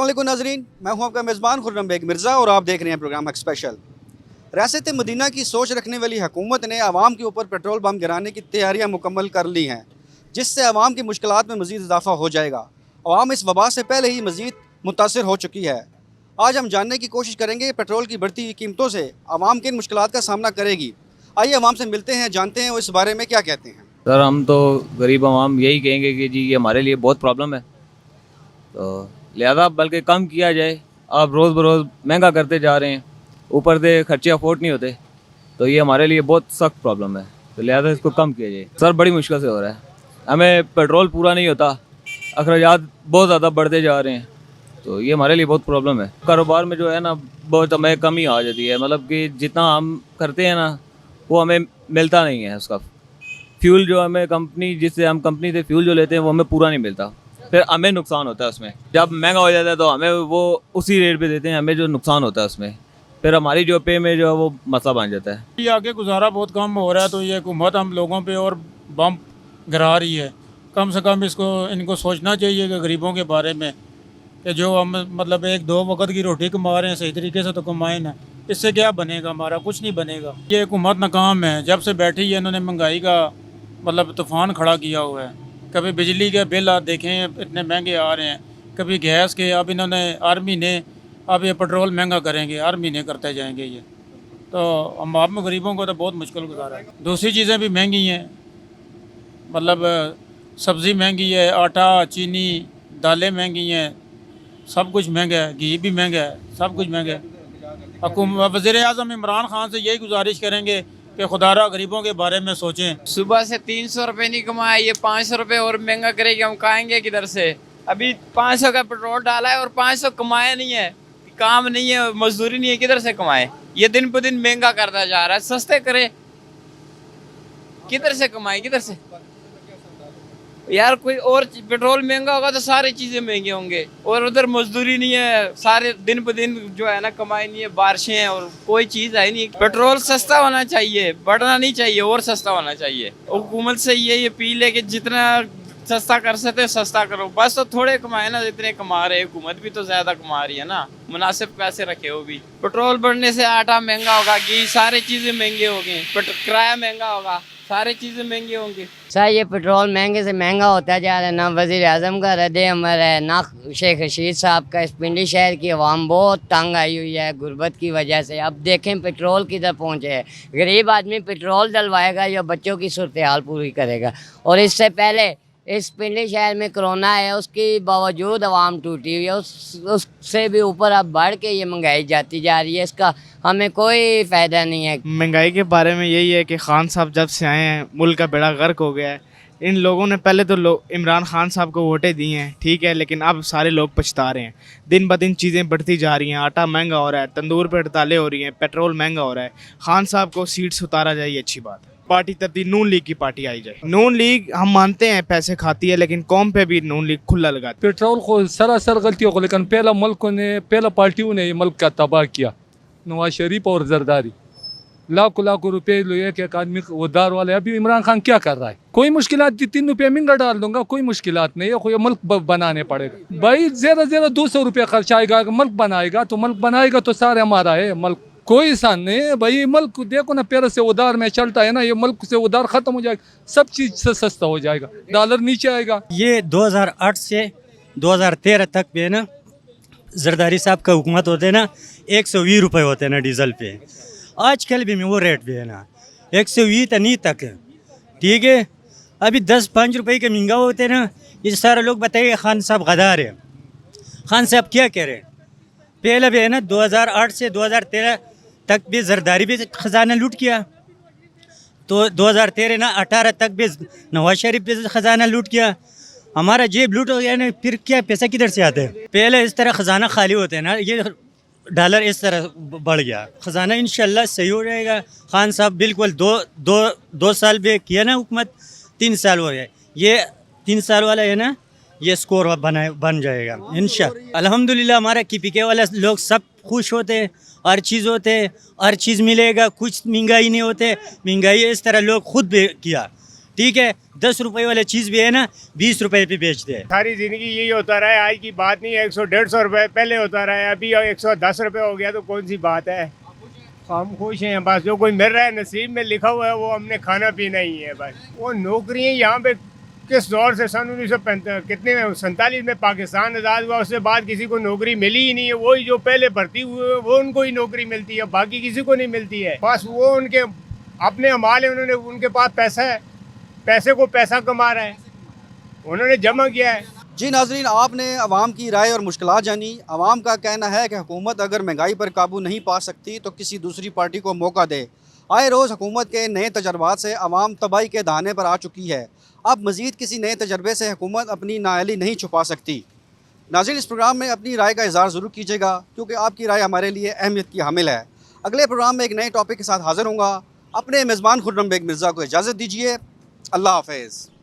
अस्सलाम वालेकुम नाजरीन, मैं हूं आपका मेज़बान खुर्रम बेग मिर्ज़ा और आप देख रहे हैं प्रोग्राम हक स्पेशल। रियासत मदीना की सोच रखने वाली हुकूमत ने आवाम के ऊपर पेट्रोल बम गिराने की तैयारियां मुकम्मल कर ली हैं, जिससे आवाम की मुश्किलात में मज़ीद इजाफा हो जाएगा। आवाम इस वबा से पहले ही मज़ीद मुतासर हो चुकी है। आज हम जानने की कोशिश करेंगे पेट्रोल की बढ़ती हुई कीमतों से आवाम किन मुश्किलात का सामना करेगी। आइए आवाम से मिलते हैं, जानते हैं वो इस बारे में क्या कहते हैं। सर हम तो गरीब आवाम यही कहेंगे कि जी ये हमारे लिए बहुत प्रॉब्लम है, तो लिहाजा बल्कि कम किया जाए। आप रोज़ बरोज़ महंगा करते जा रहे हैं, ऊपर से खर्चे अफोर्ड नहीं होते, तो ये हमारे लिए बहुत सख्त प्रॉब्लम है। तो लिहाजा इसको कम किया जाए। सर बड़ी मुश्किल से हो रहा है, हमें पेट्रोल पूरा नहीं होता, अखराजात बहुत ज़्यादा बढ़ते जा रहे हैं, तो ये हमारे लिए बहुत प्रॉब्लम है। कारोबार में जो है ना बहुत हमें कमी आ जाती है, मतलब कि जितना हम करते हैं ना वो हमें मिलता नहीं है। उसका फ्यूल जो हमें कंपनी जिससे हम कंपनी से फ्यूल जो लेते हैं वो हमें पूरा नहीं मिलता, फिर हमें नुकसान होता है उसमें। जब महंगा हो जाता है तो हमें वो उसी रेट पे देते हैं, हमें जो नुकसान होता है उसमें फिर हमारी जो पे में जो है वो मसला बन जाता है। ये आगे गुजारा बहुत कम हो रहा है, तो ये हुकूमत हम लोगों पे और बम गिरा रही है। कम से कम इनको सोचना चाहिए कि गरीबों के बारे में, कि जो हम मतलब एक दो वक्त की रोटी कमा रहे हैं सही तरीके से तो कमाएं ना। इससे क्या बनेगा, हमारा कुछ नहीं बनेगा। ये हुकूमत नाकाम है, जब से बैठी है इन्होंने महंगाई का मतलब तूफ़ान खड़ा किया हुआ है। कभी बिजली के बिल आप देखें इतने महंगे आ रहे हैं, कभी गैस के, अब इन्होंने आर्मी ने अब ये पेट्रोल महंगा करेंगे, आर्मी ने करते जाएंगे ये। तो हम आप में गरीबों को तो बहुत मुश्किल गुजारा है। दूसरी चीज़ें भी महंगी हैं, मतलब सब्ज़ी महंगी है, आटा चीनी दालें महंगी हैं, सब कुछ महंगा है, घी भी महंगा है, सब कुछ महंगा है। वज़ीर-ए-आज़म इमरान खान से यही गुजारिश करेंगे कि खुदारा गरीबों के बारे में सोचें। सुबह से 300 रुपये नहीं कमाए, ये 500 रुपये और महंगा करेगी, हम खाएंगे किधर से। अभी 500 का पेट्रोल डाला है और 500 कमाया नहीं है, काम नहीं है, मजदूरी नहीं है, किधर से कमाए। ये दिन ब दिन महंगा करता जा रहा है, सस्ते करे, किधर से कमाए, किधर से यार। कोई और पेट्रोल महंगा होगा तो सारी चीज़ें महंगे होंगे, और उधर मजदूरी नहीं है, सारे दिन ब दिन जो है ना कमाई नहीं है, बारिशें हैं और कोई चीज़ है नहीं। पेट्रोल सस्ता होना चाहिए, बढ़ना नहीं चाहिए, और सस्ता होना चाहिए। हुकूमत से ये अपील है कि जितना सस्ता कर सकते सस्ता करो, बस। तो थोड़े कमाए ना, जितने कमा रहे, हुकूमत भी तो ज़्यादा कमा रही है ना, मुनासिब पैसे रखे हो भी। पेट्रोल बढ़ने से आटा महंगा होगा, घी, सारी चीज़ें महंगी होगी, किराया महंगा होगा, सारी चीज़ें महंगी होंगी। सर ये पेट्रोल महंगे से महंगा होता जा रहा है। ना वज़ीर आज़म का रद्द अमल है, ना शेख रशीद साहब का। इस पिंडी शहर की आवाम बहुत तंग आई हुई है गुर्बत की वजह से। अब देखें पेट्रोल किधर पहुँचे है। गरीब आदमी पेट्रोल डलवाएगा या बच्चों की सूरत हाल पूरी करेगा। और इससे पहले इस पिंडी शहर में कोरोना है, उसके बावजूद आवाम टूटी हुई है। उससे भी ऊपर अब बढ़ के ये महंगाई जाती जा रही है, इसका हमें कोई फ़ायदा नहीं है। महंगाई के बारे में यही है कि खान साहब जब से आए हैं मुल्क का बेड़ा गर्क हो गया है। इन लोगों ने पहले तो इमरान खान साहब को वोटें दी हैं, ठीक है, लेकिन अब सारे लोग पछता रहे हैं। दिन ब दिन चीज़ें बढ़ती जा रही हैं, आटा महंगा हो रहा है, तंदूर पर हड़तालें हो रही हैं, पेट्रोल महंगा हो रहा है। खान साहब को सीट से उतारा जाए, ये अच्छी बात है। पार्टी तब्दील नून लीग की पार्टी आई जाए। नून लीग हम मानते हैं पैसे खाती है, लेकिन कौम पे भी नून लीग खुला लगाती है। पेट्रोल को सरासर गलती हो, लेकिन पहला पार्टियों ने मुल्क का तबाह किया। नवाज शरीफ और जरदारी लाखों लाखों रुपए एक आदमी उधार वाले। अभी इमरान खान क्या कर रहा है? कोई मुश्किलात 3 रुपये महंगा डाल दूंगा, कोई मुश्किलात नहीं है, कोई मुल्क बनाने पड़ेगा भाई। ज़्यादा 200 रुपये खर्च आएगा, मुल्क बनाएगा तो सारे हमारा है मुल्क, कोई इंसान नहीं है भाई। मुल्क देखो ना, पैर से उधार में चलता है ना, ये मुल्क से उधार खत्म हो जाएगा, सब चीज़ से सस्ता हो जाएगा, डॉलर नीचे आएगा। ये 2008 से 2013 तक भी है ना, जरदारी साहब का हुकूमत होते ना 120 रुपये होते ना डीजल पे। आजकल भी में वो रेट भी है ना 120 नहीं तक है, ठीक है। अभी 10-5 रुपये के महंगा होते ना। ये सारे लोग बताइए खान साहब गद्दार है। खान साहब क्या कह रहे हैं? पहले भी है ना 2008 से 2013 तक भी जरदारी भी ख़जाना लूट किया, तो 2013 ना 18 तक भी नवाज शरीफ भी ख़जाना लूट किया। हमारा जेब लूट हो गया ना, फिर क्या पैसा किधर से आते हैं? पहले इस तरह ख़जाना खाली होते हैं ना, ये डॉलर इस तरह बढ़ गया। ख़जाना इंशाल्लाह सही हो जाएगा। खान साहब बिल्कुल दो साल भी किया ना हुकूमत, 3 साल हो गए। ये 3 साल वाला है ना, ये स्कोर बन जाएगा इंशाल्लाह। अल्हम्दुलिल्लाह हमारा KPK वाला लोग सब खुश होते हैं, हर चीज़ होते हैं, हर चीज़ मिलेगा, कुछ महंगाई नहीं होते। महंगाई इस तरह लोग खुद भी किया, ठीक है, 10 रुपए वाले चीज़ भी है ना 20 रुपए पे बेचते हैं। सारी ज़िंदगी यही होता रहा है, आज की बात नहीं है। 100-150 रुपए पहले होता रहा है, अभी 110 रुपए हो गया तो कौन सी बात है। हम खुश हैं, बस जो कोई मिल रहा है नसीब में लिखा हुआ है वो हमने खाना पीना ही है बस। वो नौकरियाँ यहाँ पे किस दौर से सन 1947 कितने में 47 में पाकिस्तान आज़ाद हुआ, उसके बाद किसी को नौकरी मिली ही नहीं है। वही जो पहले भर्ती हुए वो उनको ही नौकरी मिलती है, बाकी किसी को नहीं मिलती है। बस वो उनके अपने अमाल है, उन्होंने उनके पास पैसा है, पैसे को पैसा कमा रहा है, उन्होंने जमा किया है। जी नाजरीन, आपने अवाम की राय और मुश्किलात जानी। अवाम का कहना है कि हुकूमत अगर महंगाई पर काबू नहीं पा सकती तो किसी दूसरी पार्टी को मौका दे। आए रोज़ हुकूमत के नए तजर्बात से अवाम तबाही के दाने पर आ चुकी है। अब मज़ीद किसी नए तजर्बे से हुकूमत अपनी नाअहली नहीं छुपा सकती। नाज़रीन, इस प्रोग्राम में अपनी राय का इज़हार ज़रूर कीजिएगा क्योंकि आपकी राय हमारे लिए अहमियत की हामिल है। अगले प्रोग्राम में एक नए टॉपिक के साथ हाज़िर होंगे। अपने मेज़बान खुर्रम बेग मिर्ज़ा को इजाज़त दीजिए। अल्लाह हाफ़िज़।